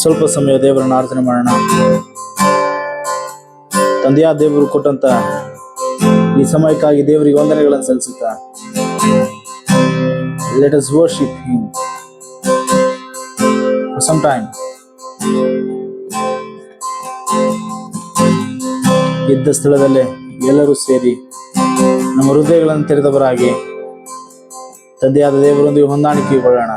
ಸ್ವಲ್ಪ ಸಮಯ ದೇವರನ್ನು ಆರಾಧನೆ ಮಾಡೋಣ. ತಂದೆಯ ದೇವರು ಕೊಟ್ಟಂತ ಈ ಸಮಯಕ್ಕಾಗಿ ದೇವರಿಗೆ ವಂದನೆಗಳನ್ನು ಸಲ್ಲಿಸುತ್ತಾ let us worship him for some time. ಇದ್ದ ಸ್ಥಳದಲ್ಲೇ ಎಲ್ಲರೂ ಸೇರಿ ನಮ್ಮ ಹೃದಯಗಳನ್ನು ತೆರೆದವರಾಗಿ ತಂದೆಯಾದ ದೇವರೊಂದಿಗೆ ಹೊಂದಾಣಿಕೆಗೊಳ್ಳೋಣ.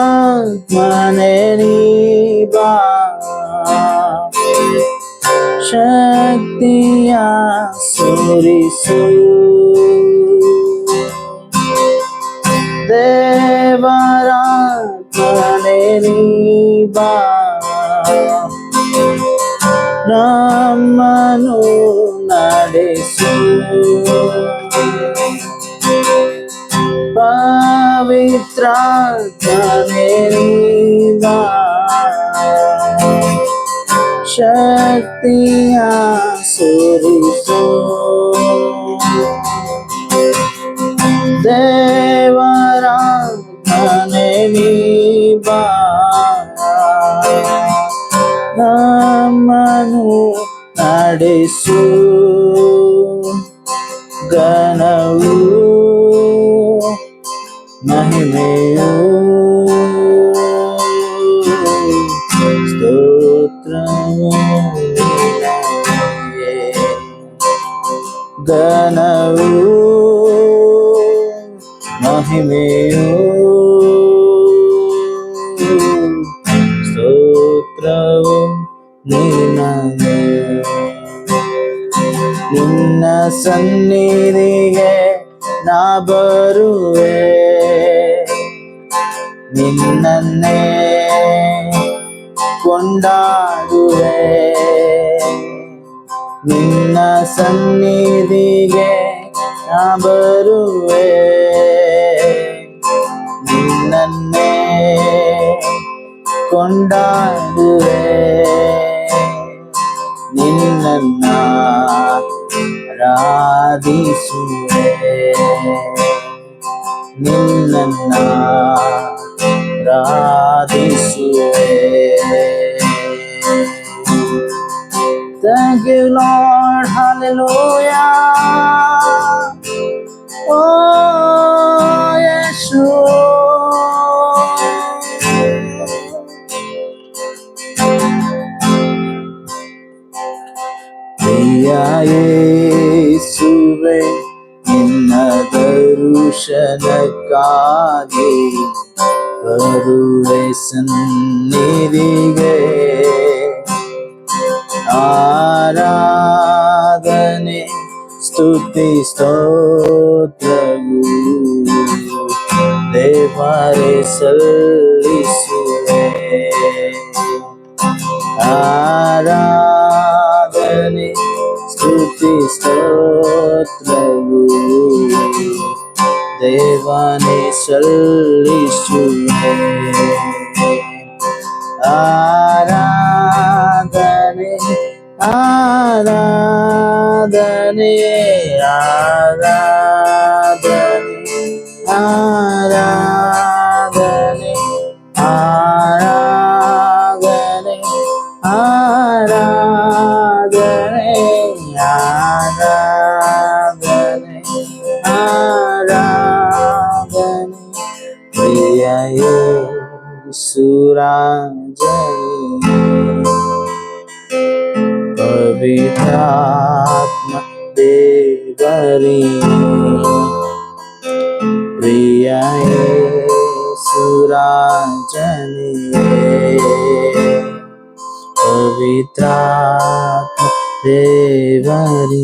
ಪವಿತ್ರಾತ್ಮನೇ ನೀ ಬಾ, ಶಕ್ತಿಯ ಸುರಿಸು, ದೇವರಾತ್ಮನೇ ನೀ ಬಾ, ನಮ್ಮನ್ನು ನಡೆಸು. ಪವಿತ್ರಾತ್ಮನೇ ನೀ ಬಾ, ಶಕ್ತಿಯ ಸುರಿಸು, ದೇವರಾತ್ಮನೇ ನೀ ಬಾ, ನಮ್ಮನ್ನು ನಡೆಸು. ಘನವು ಮಹಿಮೆಯು ಸ್ತೋತ್ರವು ನಿನಗೆ. ಘನವು ಮಹಿಮೆಯು ಸ್ತೋತ್ರವು ನಿನಗೆ. ನಿನ್ನ ಸನ್ನಿಧಿಗೆ ನಾ ಬರುವೆ, ನಿನ್ನನ್ನೇ ಕೊಂಡಾಡುವೆ. ನಿನ್ನ ಸನ್ನಿಧಿಗೆ ನಾ ಬರುವೆ, ನಿನ್ನನ್ನೇ ಕೊಂಡಾಡುವೆ. ನಿನ್ನನ್ನ ಆರಾಧಿಸುವೆ, ನಿನ್ನನ್ನ ಆರಾಧಿಸುವೆ. Thank you Lord, hallelujah. Oh Yeshua, ಪ್ರಿಯ ಯೇಸುವೇ, ನಿನ್ನ ದರ್ಶನಕ್ಕಾಗಿ ಬರುವೆ ಸನ್ನಿಧಿಗೆ. ಆರಾಧನೆ ಸ್ತುತಿ ಸ್ತೋತ್ರವು ದೇವರೇ ಸಲ್ಲಿಸುವೆ. ಆರಾಧನೆ ಸ್ತುತಿ ಸ್ತೋತ್ರವು ದೇವನೇ ಸಲ್ಲಿಸುವೆ. ಆರಾಧನೆ ಆರಾಧನೆ ಆರಾಧನೆ ಆರಾಧನೆ ಆರಾಧನೆ ಆರಾಧನೆ ಆರಾಧನೆ ಆರಾಧನೆ. ಪ್ರಿಯ ಯೇಸುರಾಜನೇ, ಪವಿತ್ರಾತ್ಮ ದೇವರೇ, ಪ್ರಿಯ ಯೇಸುರಾಜನೇ, ಪವಿತ್ರಾತ್ಮ ದೇವರೇ.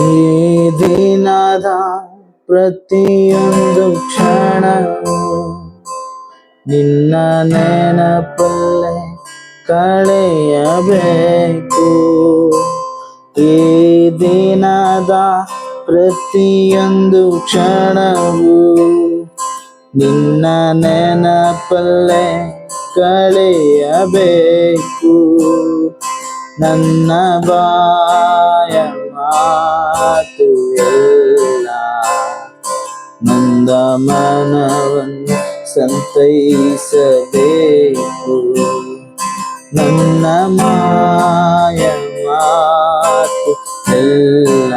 ಈ ದಿನದ ಪ್ರತಿಯೊಂದು ಕ್ಷಣವು ನಿನ್ನ ನೆನಪಲ್ಲೇ ಕಳೆಯಬೇಕು. ಈ ದಿನದ ಪ್ರತಿಯೊಂದು ಕ್ಷಣವು ನಿನ್ನ ನೆನಪಲ್ಲೇ ಕಳೆಯಬೇಕು. ನನ್ನ ಬಾಯ ಮಾತು ಎಲ್ಲ ನೊಂದ ಮನವನ್ನು ಸಂತೈಸಬೇಕು. ನನ್ನ ಮಾಯ ಮಾತು ಎಲ್ಲ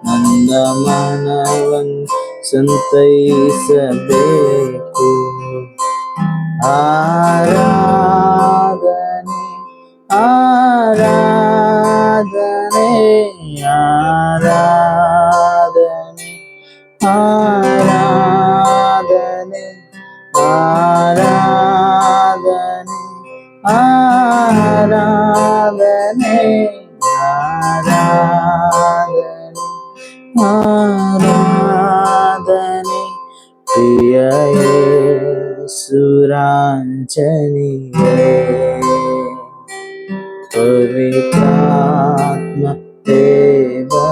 ನನ್ನ ಮನವನ್ನು ಸಂತೈಸಬೇಕು. ಆರಾಧನೆ ಆರಾಧನೆ ಆರಾಧನೆ ಆರಾಧನೆ ಆರಾಧನೆ ಆರಾಧನೆ ಆರಾಧನೆ ಆರಾಧನೆ ಪ್ರಿಯ ಯೇಸುರಾಂಜನಿಯೇ, ಪವಿತ್ರಾತ್ಮ ದೇವರೇ,